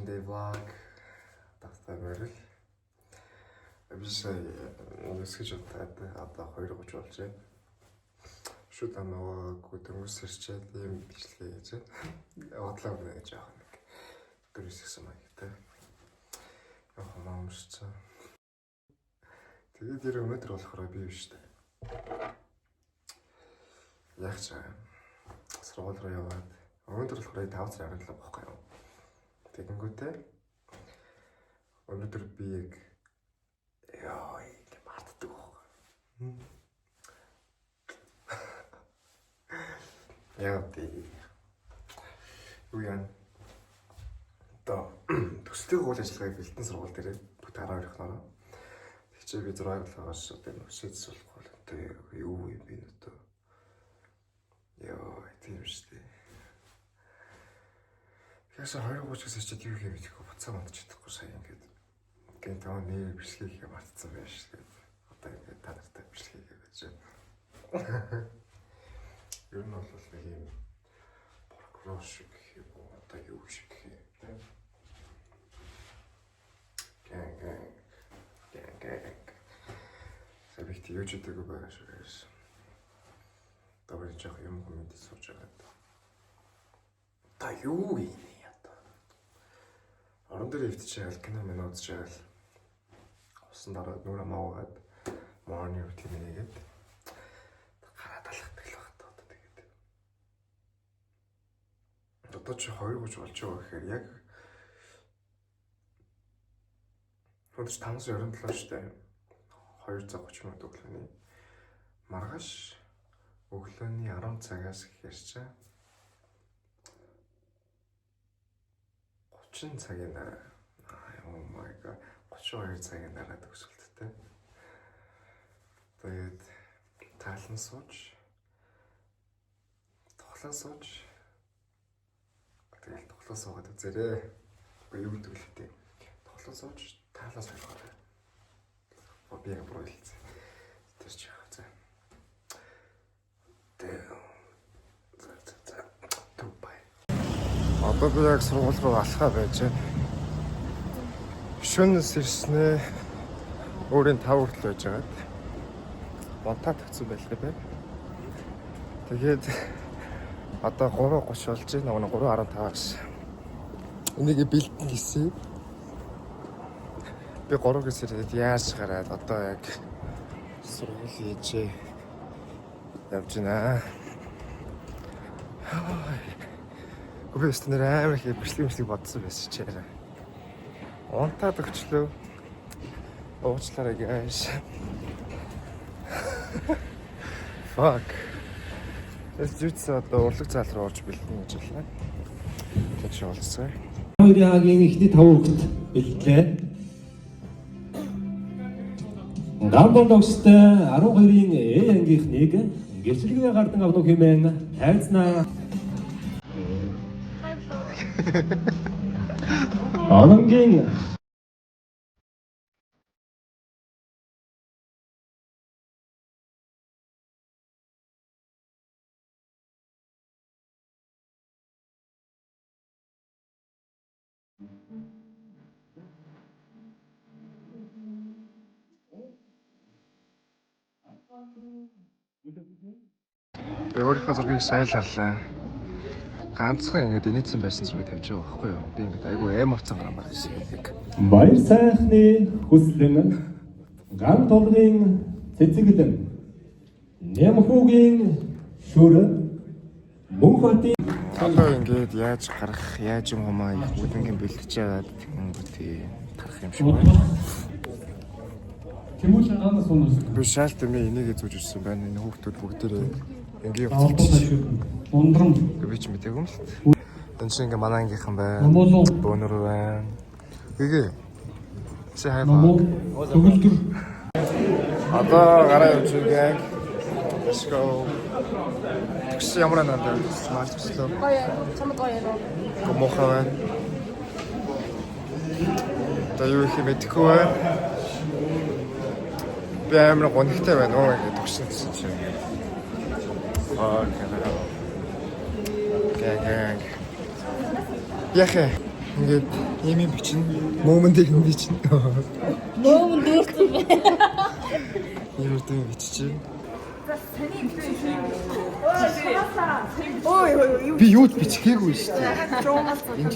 Monday vlog. Тастай мэрэл. Бисаа өсгөж удаад одоо 2:30 болжээ. Шүд намаагүй дөнгөс ирчээд юм бичлээ гэж. Бодлоо өгнө гэж яах нэг. Гэрээс гисэн маягтай. Яг маамшцаа. Тэгээд тэр өнөдөр болохоор би биш үү. Яг чаа. Сургууль руу яваад өнөдөр болохоор 5 цаг агадлаа бохгүй юу. Тэгэнгүүтээ өнөдөр би яг яа ингэ мартдаг байхгүй. Яа тий. Уян. Төслийн үйл ажиллагааг бэлтэн сургууль дээр бүх 12 ихноо. Тэгчээ би 6 багаас одоо нөхцөлс болох болтой юу юм бэ нөтөө. Яа тийм шүү дээ. Яса 2:30-аас ч юу хийх вэ? Буцаа мандч чадахгүй сая ингээд. Гэнт таа нэр бичлэгийг мартсан байж тэгээд одоо ингээд та нартай бичлэгийг хийж байна. Ер нь бол нэг юм прокурор шиг гэх юм уу одоо юу шиг гэх юм тийм. Гэнг. Сабихт юу ч үгүй байгаа шүү гэж. Тавар жах юм комент сууж байгаа. Та юу юм? Орон дээр ивтчихэл кино минут чаал. Усан дараа нүрэ маагаад morning routine нэгээд гараад алхдаг л багт одоо тэгээд. Одоо чи 2:30 болж байгаа гэхээр яг өндөр 5:27 шүү дээ. 2:30 минут өглөөний. Маргааш өглөөний 10 цагаас гэхээр чи 30 цагийн дараа. Oh my god. 32 цагийн дараа төгсөлттэй. Тэгээд таалан сууж. Тоглоо сууж. Тэгээд тоглоо суугаад үзээрэй. Үгүй юу төлөвтэй. Тоглоо сууж, таалан суугаа. Би яг пройлц. Тэр чи яах вэ? Одоо би яг сургууль руу алхаа байж байна. Шөнөс ирснээ өөрийн 5 хүртэл байж байгаад бонтаа тагцсан байх юм байна. Тэгээд одоо 3:30 болж байна. 3:15-аас. Энийг бэлтэн гэсэн. Би 3-ээс ирээд яаж гараад одоо яг сургууль хийж явж байна. Гүбэст нэр амар их бичлэг бодсон байсан ч яараа. Унтаад өгчлөө. Уучлаарай guys. Fuck. Ეს зүтс одоо урлаг зал руу орж бэлтэн гэж байна. Тэг шоолцгоо. Хоёрын хагийн ихний 5 хүүхэд бэлтлээ. Гамбон догстой 12-ын Э ангийнхныг гэрчлэгээ гардан авах хэмээн тайлзнаа. Ононгийн Би өөрийнхөө зургийг сайлаллаа. Ганцхан ингэж инээдсэн байсан зүрхийг тавьж байгаа байхгүй юу? Би ингэж айгүй эм авцсан гамаар байсан яг. баяр сайхны хүслэн ган толгын цэцэглэн нямхуугийн шүр мөнхөтийн Одоо ингэж яаж гарах, яаж юм хумаа их бүдэнгийн бэлтэж яваад тэгэнгүүтээ тарах юм шиг байна. Тэмүүл ганаас унаас Би шаалт юм энийг зүүж ирсэн байна. Энэ хүүхдүүд бүгдээрээ ингэ явчихчих. ундрам Би ч мэдээгүй юм л. Энд чинь ингээ манай ангийнхан байна. Бөөнөр байна. Игээ. Чи хайфа. төгөлдөр Одоо гараа явж байгаа. Let's go. Тэгс ямар нандаа смарт төслөө. Гоё, чамд гоё яруу. Гомохоо байна. Одоо юу их мэдхгүй байна. Би амар гонхтой байна. Оо ингэ төгсөн гэсэн чинь. Гэнг. Яхэ. ингээд ийм бичин моментийг юм бичин. Нөөм дүүрсэн бэ. Ийм үеийн бичиж. Ой. Би юуд бичгээгүй шүү дээ.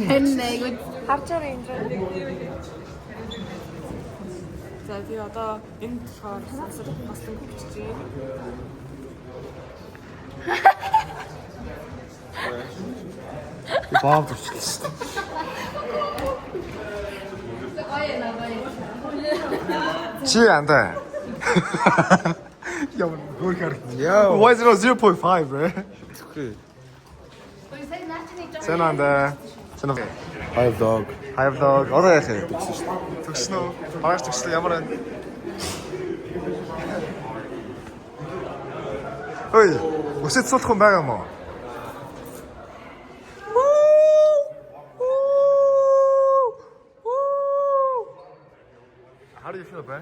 Харин айгуу харж байгаа юм жаа. За тий одоо энэ болохоор хаслан бичиж юм. Баав төвчлээ. Чи андаа. Яа, гол гар. Яа. Why is it 0.5, bro? Сэн андаа. Сэн аа. Hi vlog. Hi vlog. Одоо яах вэ? Төгснө үү? Багш төгслөө ямар байна? Ой, өсөж суулах хүн байгаа мó? How do you feel, bro?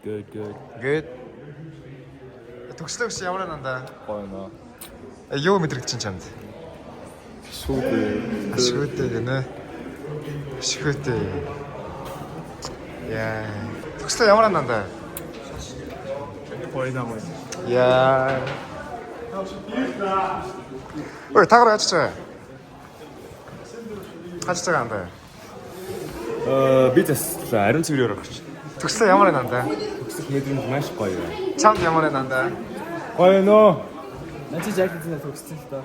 Good, good. Good. Төгслөө гэсэн ямар нандаа? Гоё. Юу мэдрэгдэж чамд? Супер. Ашигтэй гэнэ. Ашигтэй. Яа. Төгслөө ямар нандаа? Гоё намайг. Яа. Ой, таграа ачиж байгаа. Хачиж байгаа андаа. Би тэс ариун цэврээр гарч. Төгслөө ямар нандаа? Төгсөх мэдрэмж маш гоё. Чамд ямар нандаа? Гоё нөө. Начи жакетнаа төгссөн л доо.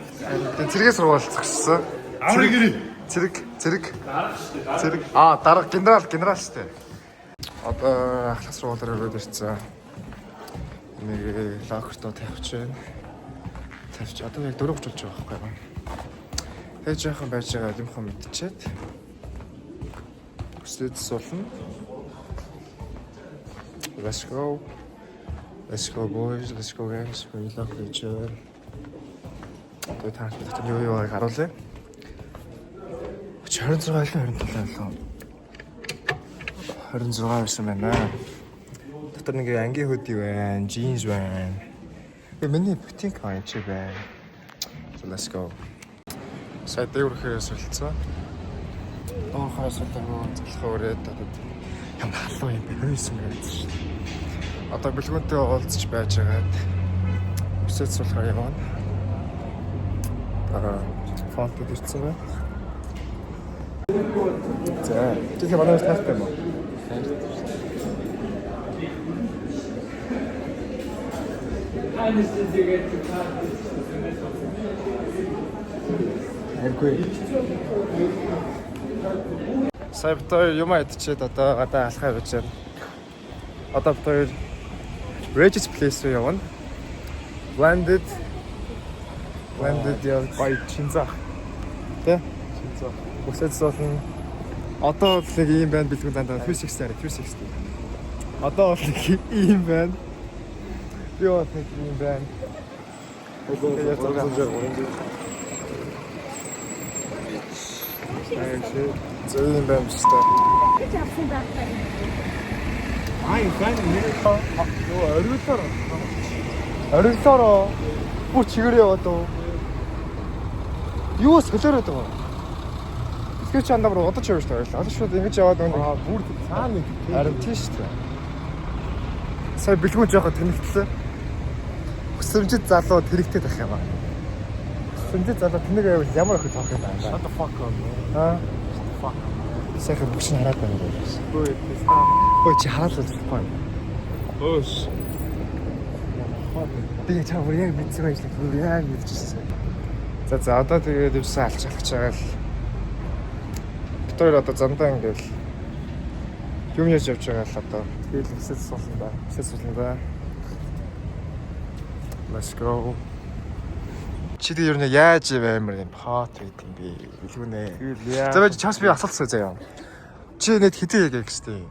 Цэргийн сургууль зогссон. Авраг гэрээ. Цэрэг. Дарга генерал шүү дээ. Одоо ахлах сургуулиар өрөөд ирсэн. Нэг локертоо тавьж байна. Одоо яг 4:30 болж байгаа байхгүй юу? Тэгээд жоохон байж байгаа юм хөө мэдчихэд. Өсөж суулна. Let's go. Let's go boys, let's go guys. We love each other. Тэгээд та бүхэн юу харуулъя? 26 27 26 байсан байна. Дотор нэг ангийн хөдий байна, jeans байна. Миний бутик байна чи байна. So let's go. Сая дэврхээр солилцоо. Доохоо солингоо зөвлөхөөрөө ямар халуун юм бэ? Хөөсөн гэж шүү. Одоо бэлгүүнтэй уулзч байж байгаад өсөж суулахаар явна. Фонтод ирсэн байна. За, тийм манай тастай юм уу? Сая юм идчихэд одоо алхаа явж байна. Одоо битээр Regis Place руу явна. Blended яг гоё чинза. Тэ? Чинза. Өсөж суулна. Одоо л нэг юм байна бэлгүүн дандаа 360. Одоо бол нэг юм байна. Би бол нэг юм байна. Яг зөв юм байна шүү дээ. Орилсороо бүр чигээр яваад уу. Юу солиороод байгаа. Скетч андаа бүр одоо ч явж байгаа. Одоо шууд ингэж яваад байгаа. Бүр цаана нэг харин тийш дээ. Сая бэлгүүн жоохоо тэнэгтлээ. Өсөмжид залуу тэрэгтэй тах юм аа. Өсөмжид залуу тэнэг байвал ямар их тоох юм байна. Shut the fuck up. Аа. Fuck. Сайхан бүч нь хараад байна. Ой чи хараад л болохгүй. Өөш. Би чамд яг мэдсэн байж л яг мэдчихсэн. За одоо тэгээд өвсөн алчлагч байгаа л. Битээр одоо зандаа ингээл юм яаж явж байгаа л одоо. Тэгээд өсөж суулна да. Let's go. Чи тэр юу нэ яаж амар юм хот байт юм бэ? Билгүнэ. За байж чамс би асуултсаа заяа. Чи нэт хэдий яг гэжтэй.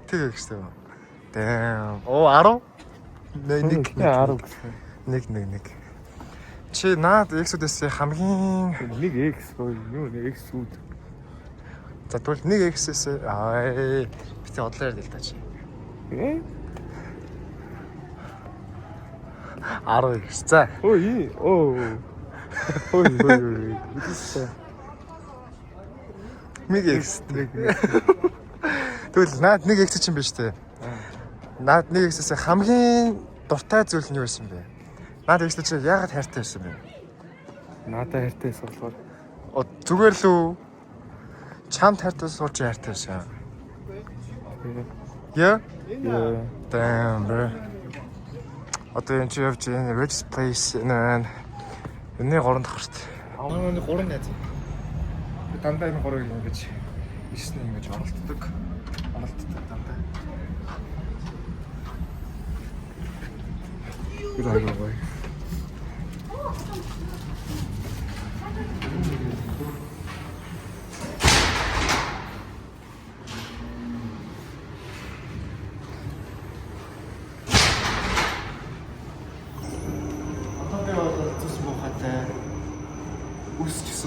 Тэг гэжтэй. Damn. Оо 10? Нэг 10 гэсэн. Нэг. Чи наад X-үүдээс хамгийн Нэг X гоё юу нэг X-үүд. за тэгвэл нэг X-ээс би тэ одлоо ярил та чи. 10 X. За. Ой. Ой. Bitch. Миг X. Тэгвэл наад нэг X чинь биш үү? Наад нэг X-ээс хамгийн дуртай зүйл нь юу байсан бэ? Наад X чинь яагаад хайртай байсан бэ? Надад хайртай болохоор Зүгээр л үү? Чамд хайртай сууж хайртай байсан. Yeah? яа. Damn, bro. Одоо энэ чи явж энэ Rich Place энэ гурван давхар шүү дээ. Нэг гурван найз. Дандаа энэ гурвыг ингэж ирсэн ингэж оролддог дандаа. Good idea, boy.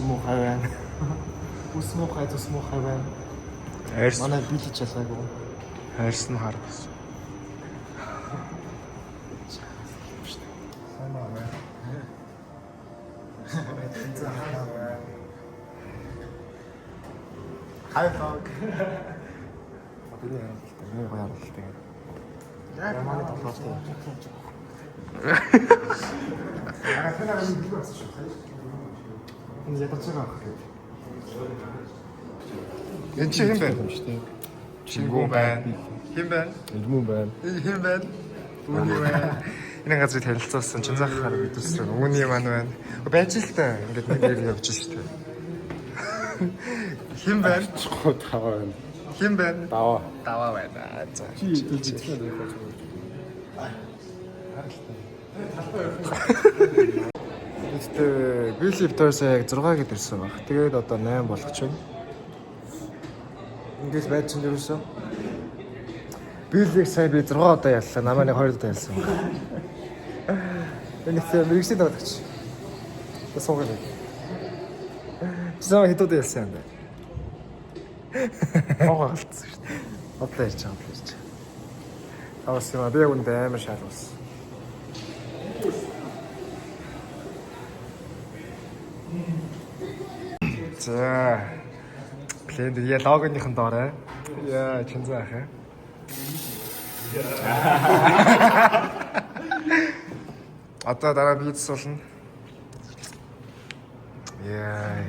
Муухай байна. Ус муухай, тус муухай байна. Манай билж ялгаагүй. Хайрс нь харагс. Самаа байна. Хай фак. Апилээ яралтай. Нэг гоё яралтай. Яманы тоглоомтой. Ахнаа нэг бигс шүү. Энэ ятаж байгаа. Энэ чи хэм байна шүү дээ. Чингүн байна. Хэм байна? Элмүн байна. Хэм байна? Үүний байна. Энэ газрыг танилцуулсан Чинзахаар бидүүлсэн. Үүний маань байна. Байж л та. Ингээд нэг нэр явж шүү дээ. Хэм байна? Таваа байна. Хэм байна? Даваа байна. За. Чи идэлцээ дээр болж Харалтай. Гэхдээ Билли Торсаа яг 6 гэд ирсэн баг. Тэгээд одоо 8 болгоч байна. Ингээс байж чинь юусэн? Биллиг сая би 6 удаа яллаа. Намаа нэг 2 удаа ялсан баг. Энэ их мэрэгсийн дагч. Суугаад байна. Заа хэд удаа ялсан юм бэ? Хогоо галцсан шүү дээ. Одоо ярьж байгаа юм шиг. Аваас юм би үндэ амар шалгуулсан. За. Плэнд я логоныхон доорой. Яа, Чинзаах аа. Одоо дараа бийц болно. Яа.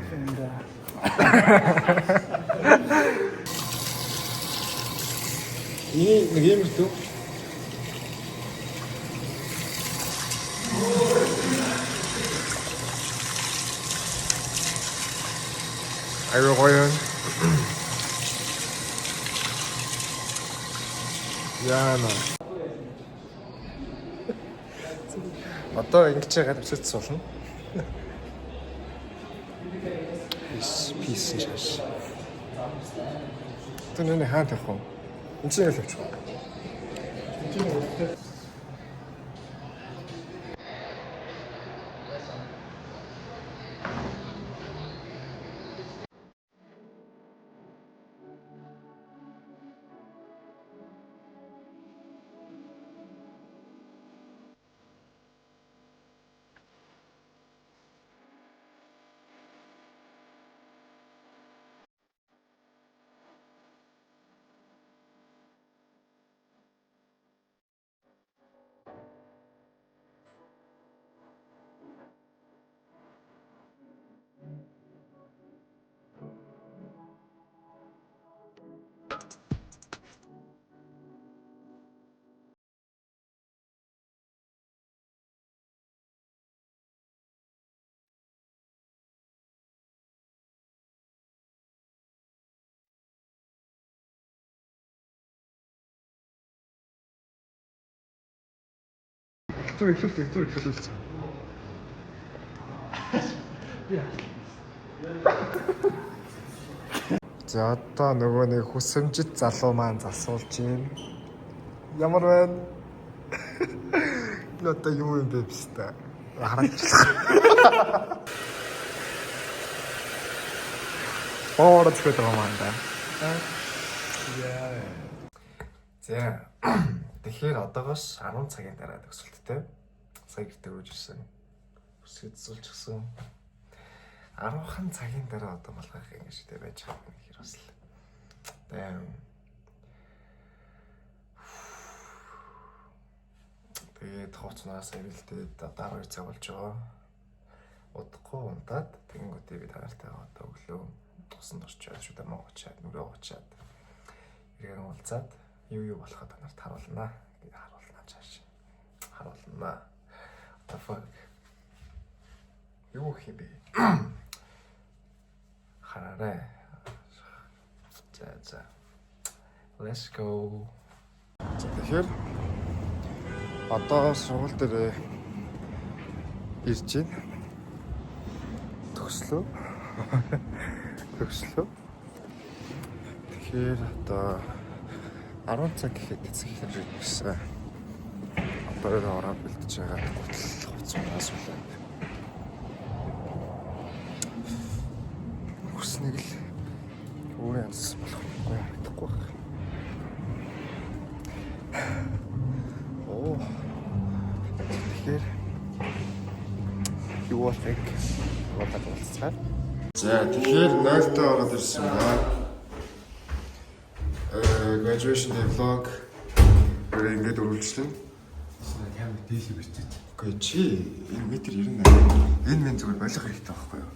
Нэг юм шүү. Аюу гоё. Яна. Одоо ингэж яагаад өсөж болно? Peace шаш. Тэний хаан тавих уу? Энд чинь л авчих. Tur. За одоо нөгөө нэг хүсэмжит залуу маань засуулж байна. Ямар байна? Энэ одоо юу юм бэ бистэ? Хараачлаа. Оорот гэдэг юм аа. Яа. За. Тэгэхээр одоогоос 10 цагийн дараа төгсөлттэй. Сая гэртээ өрж ирсэн. Үсгэд зулчихсан. 10хан цагийн дараа одоо малгах юм шиг тэ байж байгаа юм хэр бас л. Тэгээд хооцноос ирэлтээд дараа 2 цаг болж байгаа. Удахгүй унтаад тэгэнгүүтээ би танартайгаа одоо өглөө тусан дурчаад шүү дээ монгочаад нүрээ уучаад иргэн уулзаад юу болохоо танарт харуулнаа. Харуулнаа чааш. Харуулнаа. The fuck. Юу хийх бэ? Хараарай. За. Let's go. Тэгэхээр одоо сургууль дээр ирж байна. Төгслөө. Тэгэхээр одоо 10 цаг гэхэд эцэг хэрэг гэсэн. Одоо ороод бэлдэж байгаа гутал хуцаас үлээд. Хүснэг л өөрөө янз болохгүй харагдахгүй байна. Тэгэхээр юу болтыг бодож болцгаа. За тэгэхээр 0-т ороод ирсэн байна. Graduation day vlog ингээд үргэлжлэн. Камер дээш бэрчээд. Окей, чи энэ метр 98. Энэ мен зүгээр болох хэрэгтэй байхгүй юу?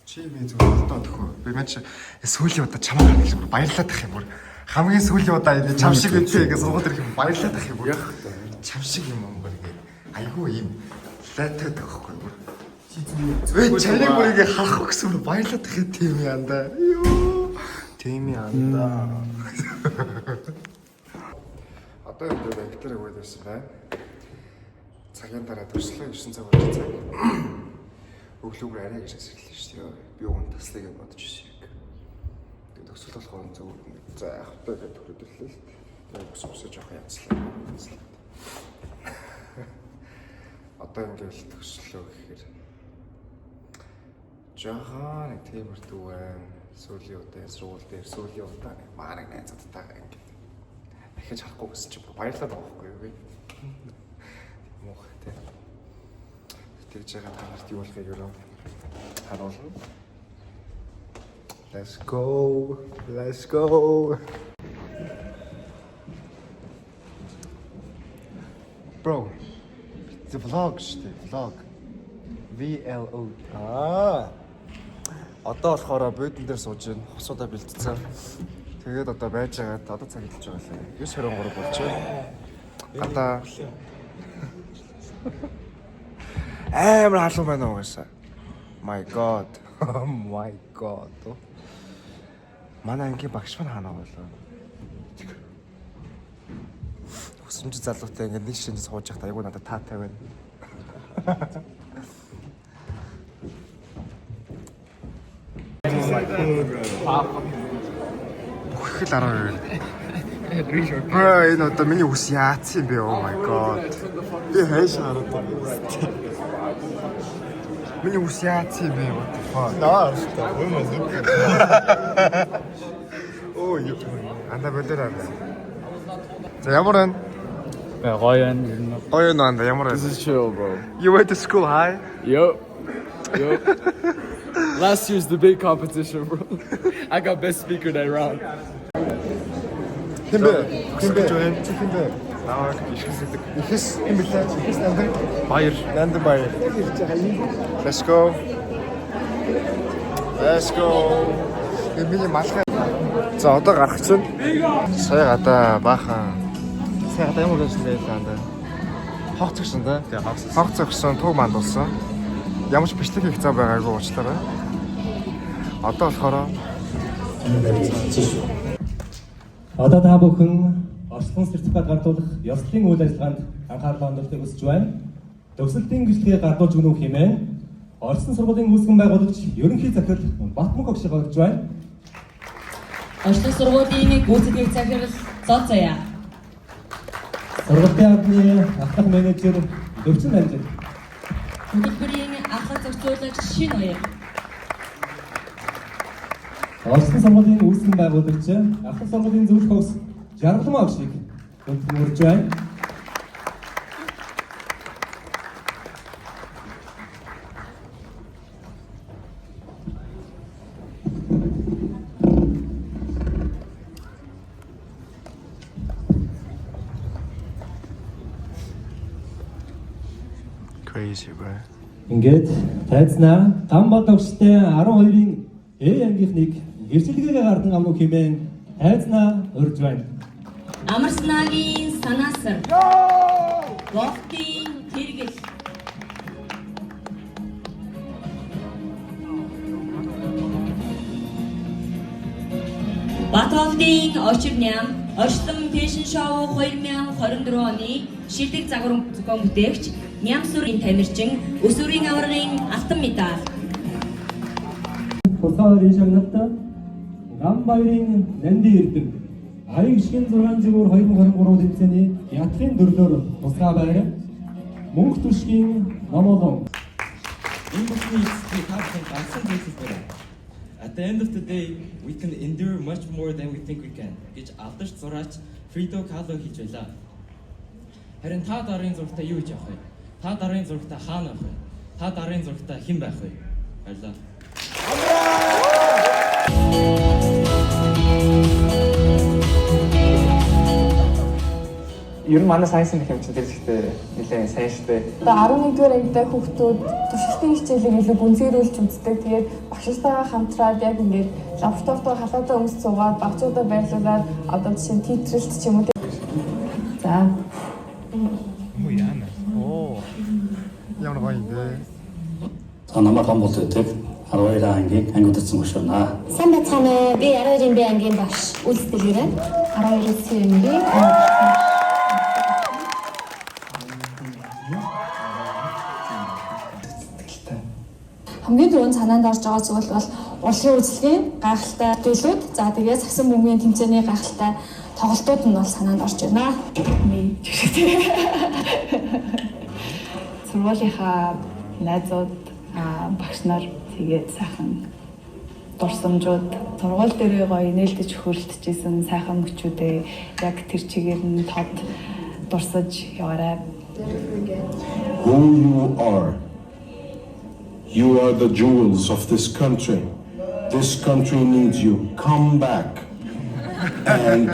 Чи мен зүгээр алдаа төхөө. Би маань сүүлийн удаа чамаа гаргаж бүр баярлаад ах юм бүр. Хамгийн сүүлийн удаа энэ чам шиг үнтэй гэж суугаад ирэх юм баярлаад ах юм бүр. Чам шиг юм бүр ингээд айгүй юм лайтаад байхгүй бүр. Чи зүгээр чаныг бүр ингээд харах гэсэн бүр баярлаад ах тийм юм да. Йоо. Тийм юм да. Одоо энэ вектор өгөөд байсан байна. Цагийн дараа төрслөө 9 цаг болж цаг. Өглөөгөр арай гэж асуулаа шүү дээ. Би уун таслыг бодож ирсэн юм. Тэгээд төсөл болохоор зөв. За яг хөтөө гэдэг төрөдлөө л. Тэгээд босоо жоохон янзлаа. Одоо ингээд төслөө гэхээр жоохон нэг тиймэр дүүэн сүүлийн удаа сургууль дээр сүүлийн удаа нэг маань найзуудтайгаа ингээд дахиж харахгүй гэсэн чи баярлаад байгаа байхгүй юу би. Мохтой. Тэгж байгаа танарт юу болохыг юу харуулна. Let's go. Bro. The vlog шүү дээ. Vlog. VLO. Одоо болохоор буудан дээр сууж байна. Хосуудаа бэлтцсэн. Тэгээд одоо байж байгаа. Одоо цаг хэлж байгаа лээ. 9:23 болж байна. Гадаа амар халуун байна угаасаа. My god. Oh my god. Манай ангийн багш маань хаана болоо? Өсөмж залуутай ингээд нэг шинж сууж явахта айгуу надад таатай байна. Бүхэл 12. Энэ одоо миний ус яац юм бэ? Oh my god. Би хайш хараад байна. Миний ус яац юм бэ? What the fuck? Наа шүү. Оо юу. Анда болоо. За ямар байна? Гоё байна. Гоё нанда ямар байна? This is chill, bro. You went to school high? Yup. Last year's debate competition, bro. I got best speaker that round. Хэмбэ join хэмбэ. Аа ихсэдэг. Ихс хэмбэлээ. Ихс нандаг. Баяр. Нандаг баяр. Let's go. Миний малхай. За одоо гарах чинь. Сая гадаа баахан. Сая гадаа ямар байсан бэ таанда? Хогц өгсөн да? Тий, хогц өгсөн, туг мандуулсан. Ямар ч бичлэг хийх зав байгаагүй уучлаарай. Одоо болохоор Одоо та бүхэн орчлон сертификат гардуулах ёслолын үйл ажиллагаанд анхаарал хандуулахыг хүсэж байна. Төгсөлтийн гэрчлэгийг гардуулж өгнө хэмээн Орчлон сургуулийн үүсгэн байгуулагч ерөнхий захирал Батмунх огш гаргаж байна. Орчлон сургуулийн гүйцэтгэх захирал Зод Заяа. Сургуулийн албаны ахлах менежер Өвчин Амжин. Хөтөлбөрийн ахлах зохицуулагч Шин Оёр. Орчлон сургуулийн үүсгэн байгуулагч ахлах сургуулийн зөвлөх хогс Жаргалмаа огшийг хөтөлбөрж байна. Crazy bro. Ингээд тайзнаа гам бодогчтой 12-ын A ангийнхныг гэрчлэгээ гардан амнуу хэмээн тайзнаа урьж байна. Амарснагийн санаасар. Вохтын тэргэл. Батовдын очир ням Орчлон фэшн шоу 2024 оны шилдэг загвар зохион бүтээгч Нямсүрийн тамирчин өсвөрийн аваргын алтан медаль. Тусгай шагналт гам баярын Нанди Эрдэнэ аяг шин 6 зэгүүр 2023 тэмцээний ятгын төрлөөр тусгай байр мөнх түшгийн номолон Энэ бүхний эцэстийг хаахан ганцхан зүйлс байна. At the end of the day, we can endure much more than we think we can. гэж алдарч зураач Frida Kahlo хийж байлаа. Харин та дарын зурагтаа юу хийж явах вэ? Та дарын зурагтаа хаана байх вэ? Та дарын зурагтаа хэн байх вэ? Баярлалаа. Ер нь манай сайенсны хэмжээнд тэр ихтэй нэлээд сайн штэ. Одоо 11-р ангитай хүүхдүүд туршилтын хичээлийг илүү гүнзгийрүүлж үздэг. Тэгээд багшилтайгаа хамтраад яг ингээд лабораторид халаатаа өмс цугаад багцуудаа байрлуулад одоо жишээ нь театралт ч юм уу. За. Ямар гоё юм бэ? Намайг Гомбол гэдэг 12 ангийн анги удирдсан багш байна. Сайн байцгаана уу? Би 12-ын Б ангийн багш үйлдвэрлэгээрээ 12-ын С ангийн хамгийн түрүүнд санаанд орж байгаа зүйл бол урлагийн үйлчлэгийн гайхалтай зүйлүүд. За тэгээд сагсан бөмбөгийн тэмцээний гайхалтай тоглолтууд нь бол санаанд орж байна. Сургуулийнхаа найзууд багш нар тэгээд сайхан дурсамжууд сургууль дээрээ гоё нээлтэж хөрөлдөжсэн сайхан мөчүүдээ яг тэр чигээр нь тод дурсаж яваарай. Who you are. You are the jewels of this country. This country needs you. Come back and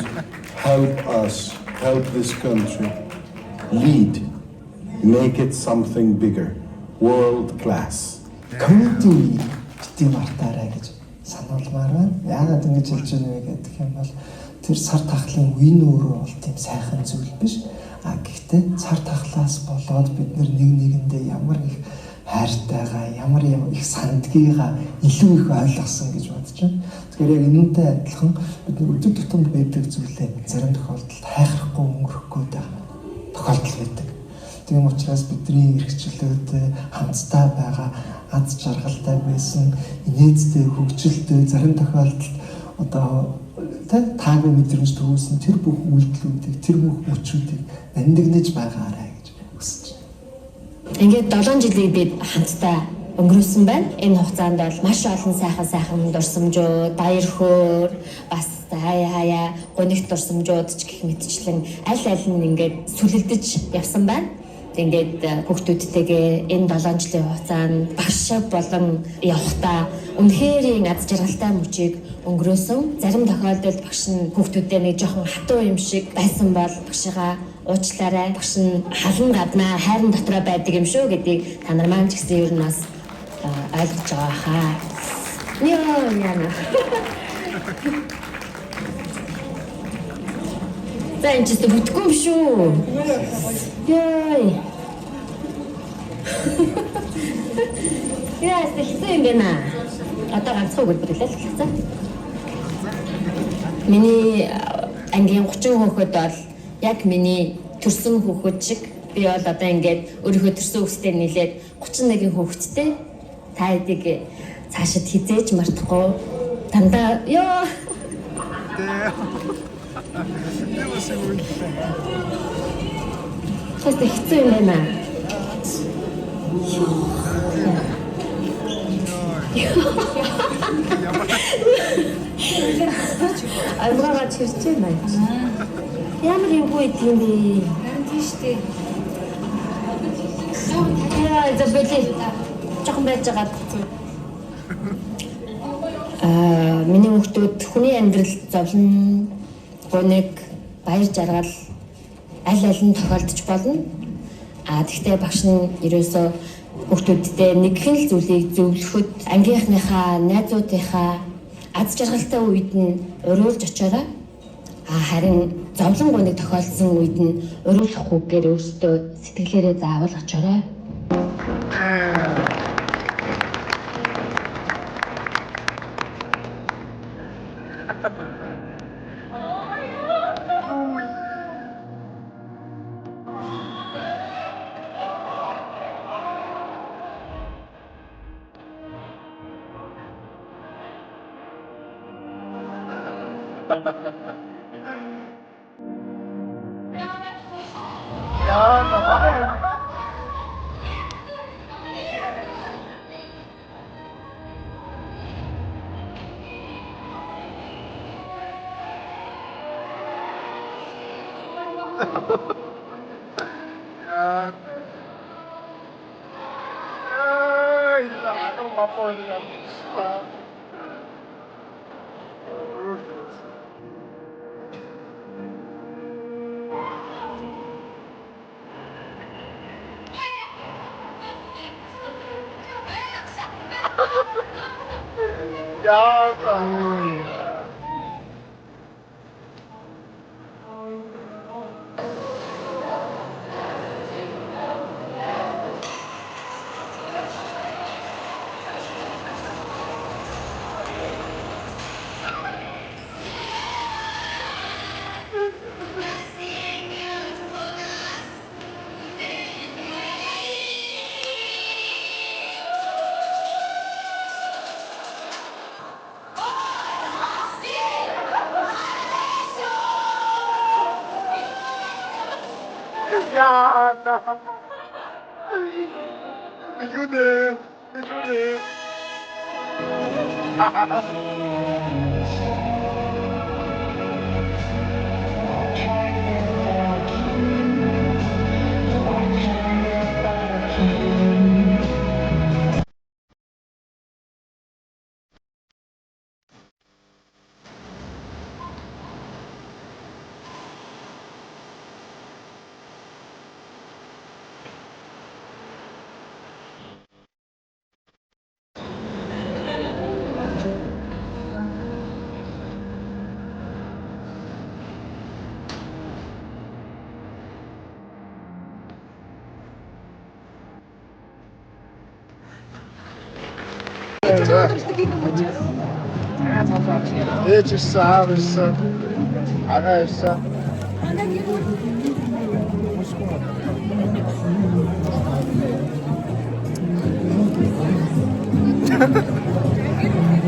help us, help this country. Lead. Make it something bigger. World class. Community бити мартаарай гэж сануулмаар байна. Яагаад ингэж хэлж байна вэ гэдэг юм бол тэр цар тахлын үе нөөрөө бол тийм сайхан зүйл биш. Гэхдээ цар тахлаас болоод бид нэг нэгэндээ ямар их хайртайгаа, ямар их сандгийгаа илүү их ойлгосон гэж бодож байна. Тэгэхээр яг энүүтэй адилхан бид нэг өдөр тутамд байдаг зүйлээ зарим тохиолдолд хайхрахгүй өнгөрөхгүй тохиолдол байдаг. Тийм учраас бидний эрхчлөөд хамтдаа байгаа аз жаргалтай байсан инээдтэй хөгжилтэй зарим тохиолдолд одоо таагүй мэдрэмж төрүүлсэн тэр бүх үйлдэлүүдийг тэр бүх мөчүүдийг нандинаж байгаарай гэж хүсэж байна. Ингээд 7 жилийг бид хамтдаа өнгөрөөсөн байна. Энэ хугацаанд бол маш олон сайхан дурсамжууд, баяр хөөр, бас хаяа гонигт дурсамжууд ч гэх мэтчлэн аль нь ингээд сүлэлдэж явсан байна. Ингээд хүүхдүүдтэйгээ энэ 7 жилийн хугацаанд багш болон явахдаа үнэхээр аз жаргалтай мөчийг өнгөрөөсөн. Зарим тохиолдолд багш нь хүүхдүүдээ нэг жоохон хатуу юм шиг байсан бол багшигаа уучлаарай. Багш нь халан гаднаа хайрын дотроо байдаг юм шүү гэдгийг та нар маань ч гэсэн ер нь бас ойлгож байгаа хаа. Яна. За энэ ч гэсэн бүтггүй юм шүү. Яй. Яа, хэцүү юм байна. Одоо ганцхан өгүүлбэр хэлээ л хэвчээ. Миний ангийн 30 хүүхэд бол яг миний төрсөн хүүхэд шиг би бол одоо ингээд өөрийнхөө төрсөн хүүхдэд нийлээд 31 хүүхэдтэй та эдийг цаашид хизээж мартахгүй дандаа ёо. Тэст хэцүү юм байна. Амраа чирчээ байна. Ямар юм бэ тийм бэ? Харин тийш дээ. Яа, зөвлөе. Жохон байж байгаа. Миний хүүхдүүд хүний амьдрал зовлон, гониг, баяр жаргал аль нь тохиолдож болно. Тэгтээ багш нь ерөөсөө хүүхдүүдтэй нэгэн л зүйлийг зөвлөхөд ангийнхныхаа, найзуудынхаа аз жаргалтай үед нь уриулж очоорой. Харин зовлон гуниг тохиолдсон үед нь уриулахгүйгээр өөрсдөө сэтгэлээрээ заавал очоорой. Ээж ирсэн, аав ирсэн, агаа ирсэн.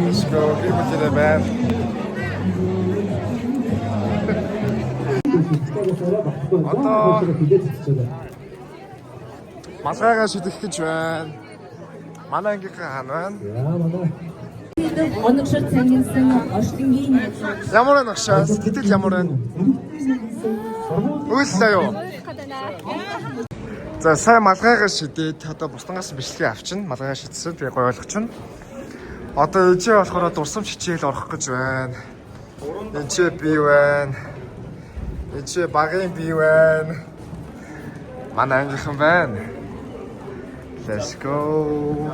Let's go, people to the band. Одоо малгайгаа шидэх гэж байна. Манай ангийнхаа хаан байна. Оногшор цангинсан орчлонгийн Ямар байна агшаа? Тэтэл ямар байна? Үйлсээ юу? За сайн малгайгаа шидээд одоо бусдангаас бичлэгээ авчин. Малгайгаа шидсэн. Тэгээ гоё ойлгочихно. Одоо ээжээ болохоор дурсам хичээл орох гэж байна. Ээжээ би байна. Ээжээ багын би байна. Манай ангийнхан байна. Let's go.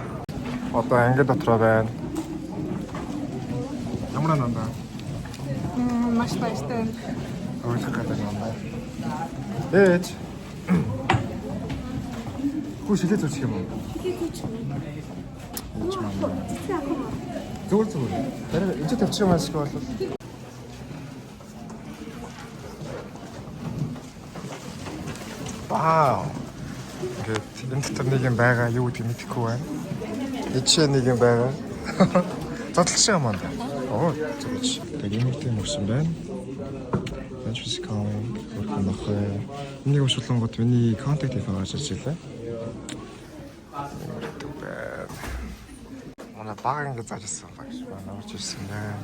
Одоо анги дотроо байна. Ямар нандаа? Маш баяртай. Ойлох гэдэг нандаа. Ээж. Хүү шилээ зүчих юм уу? Зүгээр. Тэр ичээ тавьчих юм аашгүй болов. Вау. Ингээд энэ дотор нэг юм байгаа юу гэдэг мэдэхгүй байна. Ичээ нэг юм байгаа. Зодлох юм аа. Оо, зүгч. Тэгээ юм тийм өгсөн байна. Фэнчвиском нөх миний уушлагууд миний контакт инфо гарч ирж байлаа. Манай баг ингэ заажсан багш байна. Орж ирсэн байна.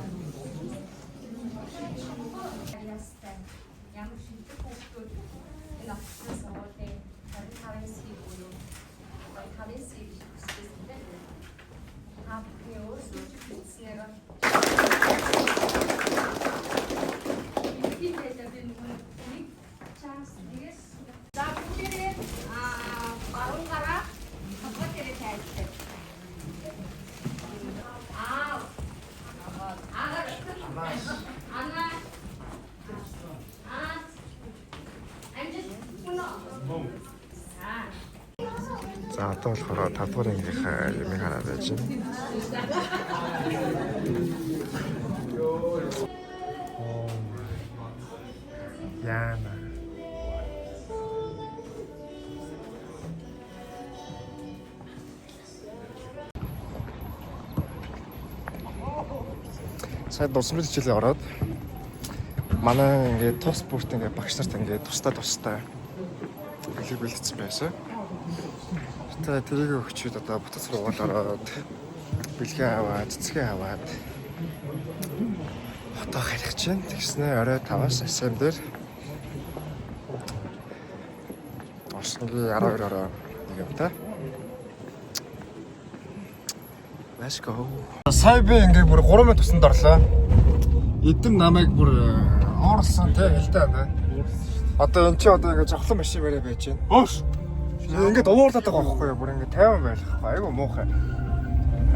За одоо болохоор 5 дугаар ангийнхаа юмыг хараад байж байна. Яна. Сая дусмал хичээлээ ороод манай ингээд тус спорт ингээд багш нарт ингээд тустай билег бэлдсэн байсан. Тэгээ тэрийг өгчүүд одоо бутас руу ороод бэлгээ аваад, цэцгээ аваад хотоо харих чинь тэгснэ орой 5-аас SM дээр Орсонгийн 12 ороо нэг юм та. Let's go. Сая би ингээд бүр 3 минут тусанд орлоо. Эдэн намайг бүр оорсон тэг хэлдэг байна. Одоо энэ чи одоо ингээд жавхлан машин барай байж байна. Оош. Ингээд уурлаад байгаа байхгүй юу? Бүр ингээд 50 байх. Айгу муухай.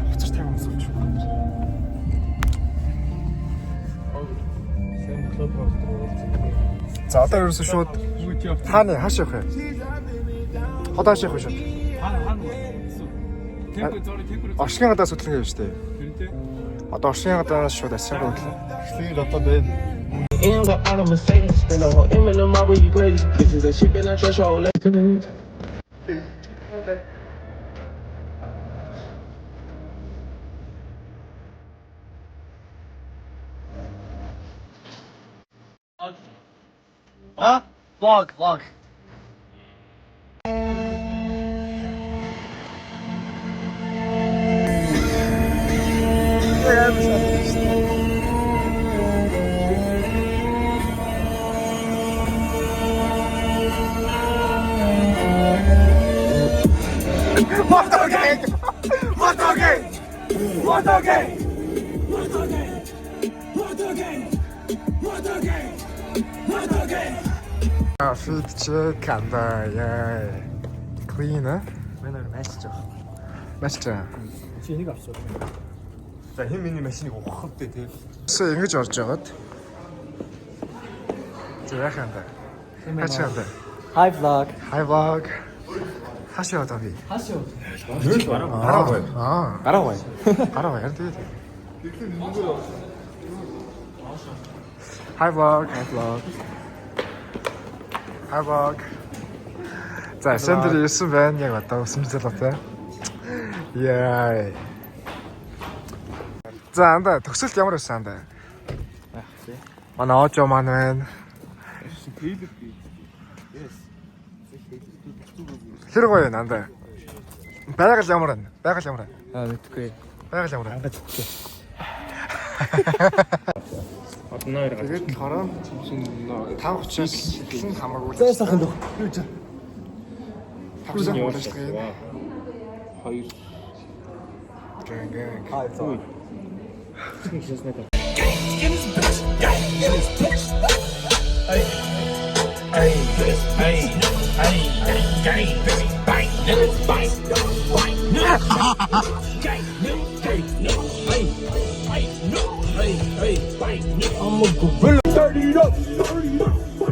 Хоцор 50 сууч. За одоо ерөөсөө шууд хааны хааш явах юм? Ходааш явах шууд. Оршин гадаас хөтлөн гэж штэ. Одоо оршин гадаас шууд асар хөтлөн. Шлийн одоо байна. In the auto Mercedes, spend the whole M in the mob where you crazy. This is a ship in a trash hole. Huh? Vlog. Fit check 간다. Clean. 맨날 맛있죠. 맛있죠. 지혜가 없어. 자, 혜민이 맛있는 거 확 돼. 그래서 ингэж орж байгаад. За яах юм бэ? Хаач юм бэ? Hi vlog. Hi vlog. 하시 어디? 하시오. 가라고요. 가라고요. 가라고요. Hi vlog. Hi vlog. За, сендэр ирсэн байна. Яг одоо өсөн залуутай. Яа. За, анда төгсөлт ямар байсан анда? Манай оожоо маань байна. Хэрэг гоё анда. Байгаль ямар байна? мэдгүй. Байгаль ямар байна? Тэгээд болохоор 5:30-аас эхлэн хамаагүй. Зайс ахын дөө. Юу ч. 5:00 явуулж байгаа. 2 гэнг. Ой. I'm a gorilla. 30 up.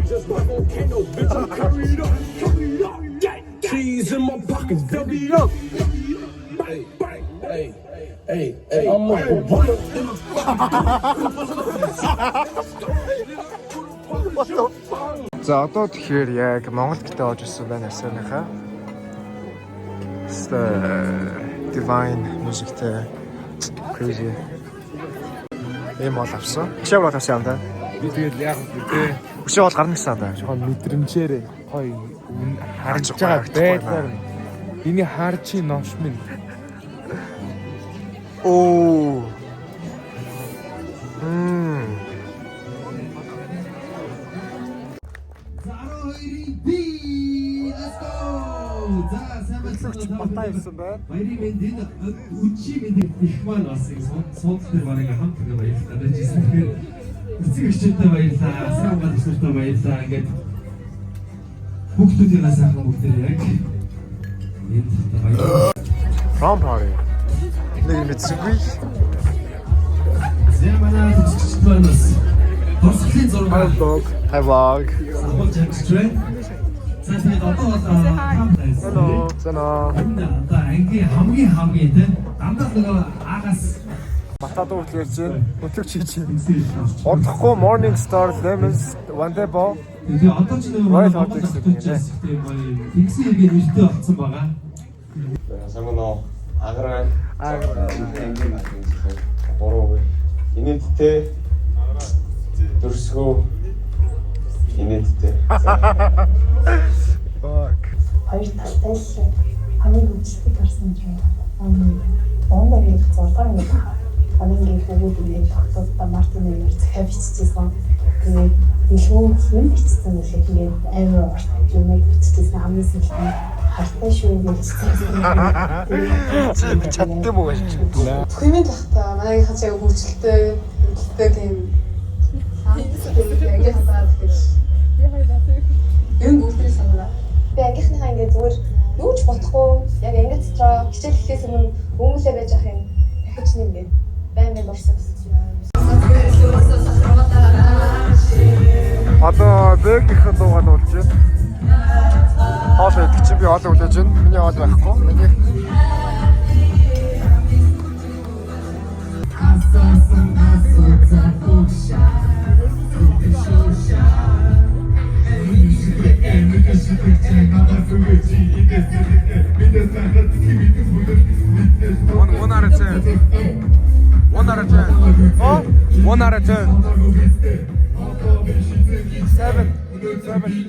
Just my volcano, bitch. I'm carried up. Keys in my pockets, double up. Hey, I'm a gorilla. За одоо тэгэхээр яг Монгол гитэ оож ирсэн байна арсаныхаа. Divine musicтэй crazy. Эм бол авсан. Өшөө бол авсан юм да. Би тэгэл яг үгүй. Өшөө бол гарна гэсэн да. Жоохон мэдрэмжээр гоё харж байгаа байдлаар энийг харж новш минь. Оо. Баттай ирсэн байна. Баярын мэнд үчи мэнд их маань бас сонцтой барыг хамт ингээ баярлалаа. Тэгэхээр эцэг эхчүүдтэй баярлалаа. Сайн гал өсөртөө баярлалаа. Ингээд бүгдүүдийн сайхан бүгдээ яг энд баярлалаа. From party. Нэг мэдсгүй. Зэмэнаа төсөлтөөс Орслын зураг. Hi vlog. Самбал жагстрэн. Сайн одоо бол Hello. Sana. одоо ангийн хамгийн тийм дандаа нөгөө агаас Матадор хэлж байна. Өтөг хийж байна. Одохгүй Morning Star Lemons Wandebo. Тэгээ одоо ч нөгөө Royal Hotel гэсэн тийм гоё фикси хийгээд нэртэй болсон байгаа. Самуно аграа ангийн машин гэсэн буруу инээдтэй дөрсгөө инээдтэй. Fuck. Хоёр талтай л хамгийн хүчтэй гарсан юм байна. Ондоо нэг 6 дахь нэг хамгийн хөвгүүд ингээд тогтоодоо Мартинээр захиа биччихсэн. Тэгээд илүү хин бичсэн юм шиг ингээд амар урт юм биччихсэн хамгийн сүүлд хартай шүү гэж Чи чаддсан уу гэж. Хэмээн тахта манай хацаа хөвчлөлтэй тийм ингээд хатаад гэж. Энэ бүгдийг санаа. Би ангийнхныхаа ингээд зүгээр юу ч бодохгүй яг ингээд дотроо хичээл хийхээс өмнө өмөлөө байж ах юм. Дахиж нэг ингээд байн дурсан гэсэн юм. Одоо бэкийнхэн дуугаар болж байна. Хоол идэх чи би хоол хүлээж байна. Миний хоол байхгүй. Миний One out of 10. 1 out of 10. Oh, 1 out of 10. 7. 7.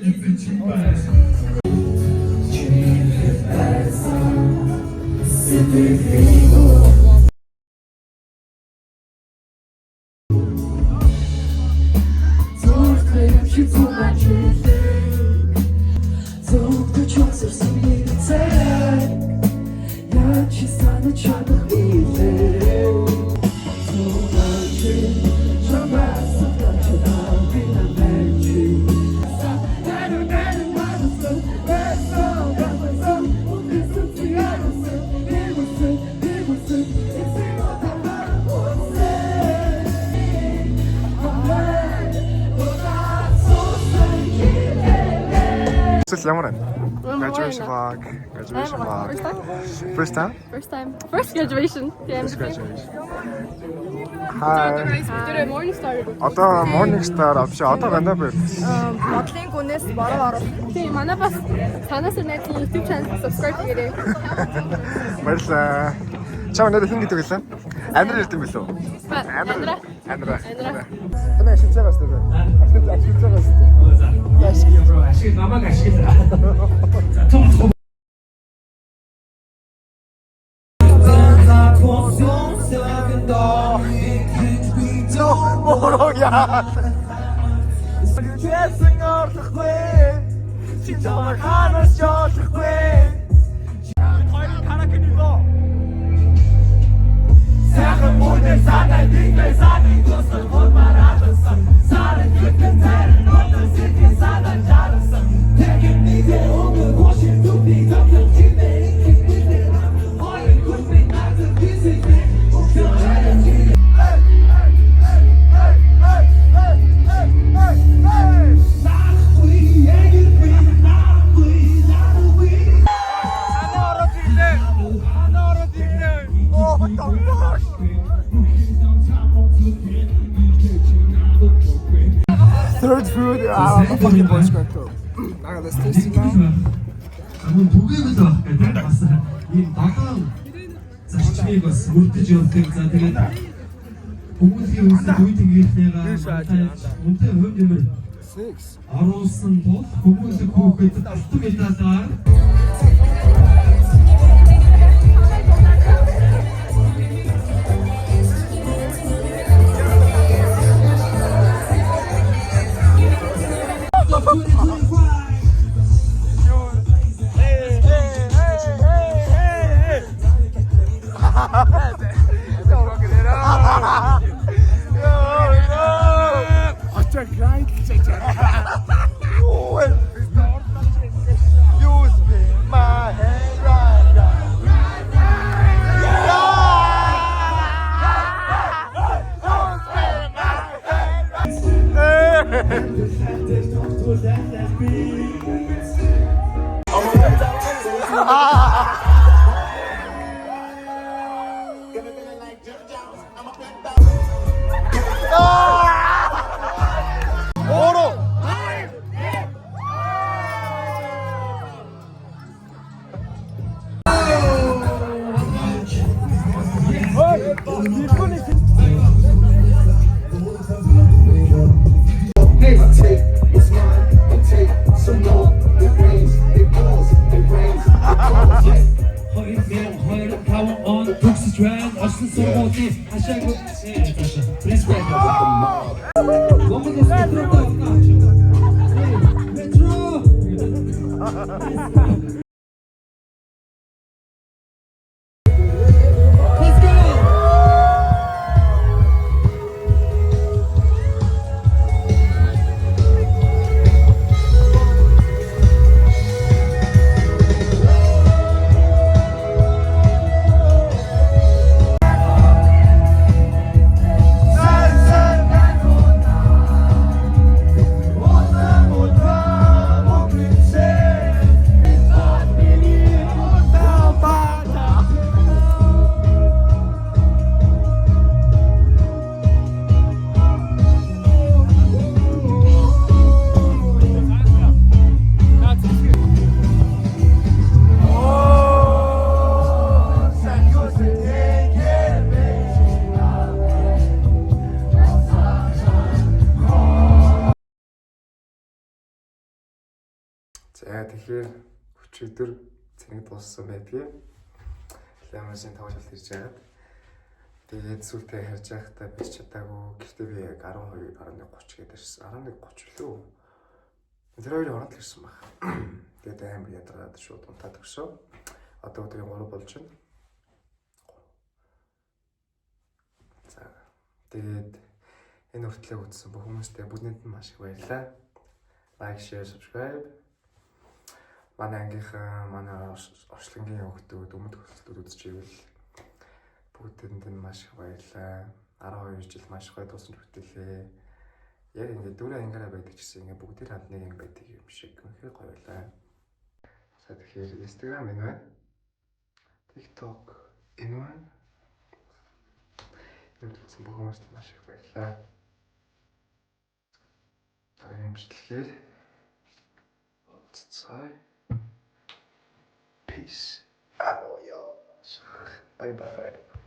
Ямар байна? Graduation vlog. Graduation vlog. First time? First time. First graduation. First graduation. Hi. Тэр morning star. Одоо Morning Star авч одоо гана байна. Бодлын гүнээс бороо. Тийм манай бас санаас найзын YouTube channel subscribe хийгээрэй. Баярлалаа. Чам надад хин гэдэг лээ. Амир ирд юм билүү? Амир. Танай ашиглаж байгаа шүү дээ. Ашиглаж байгаа шүү дээ. Ашиг намайг ашиглаа. За том. Мороя. Чэсэн орлохгүй. Чи чамаа ханаас жолохгүй. Хоёр харакны доо. Сайхан мөрөөр садай дигмэ садай госол хормараасан. Саран гүтэн тарин нотон сэтгэ садан жарсан. Тэгэн нидэ өнгө гошин дүби гапл тимэ. Хоёр гүтэн натэр бисэгэ. Third food, fucking voice crack up. Now let's taste it now. Амун түгээмэл байх гэдэг бас ийм долоон зарчмыг бас бүрдэж явдаг. За тэгээд хүмүүсийн үсэг үе тэнгийнхнийгаа үнтэй хөв нэмэр 6 оруулсан тул хүмүүсийн хүүхэд алтан медалаар За тэгэхээр өчигдөр цэник дууссан байдгийг Ламасын тоглолт хийж байгаад тэгээд сүлдээ харж байхдаа би чадаагүй. Гэхдээ би яг 12:11:30 гээд ирсэн. 11:30 лөө. Тэр хоёрын хооронд л ирсэн баг. Тэгээд амар ядаргаад шууд унтаад өгсөн. Одоо өдрийн 3 болж байна. За тэгээд энэ хүртлээр үзсэн бүх хүмүүстээ бүгдэнд нь маш их баярлалаа. Лайк, share, subscribe. Манай ангийнхаа манай орчлонгийн хүүхдүүд өмнөд хөсөлтүүд үзэж ивэл бүгдэнд нь маш их баярлалаа. 12 жил маш их гой туусан хүртэлээ. Яг ингээд дөрөв ангаараа байдаг гэсэн ингээд бүгдээр хамт нэг анги байдаг юм шиг үнэхээр гоё байлаа. За тэгэхээр Instagram энэ байна. TikTok энэ байна. Энд үзсэн бүх хүмүүст маш их баярлалаа. Тарийн бичлэгээр цай Peace. Bye bye.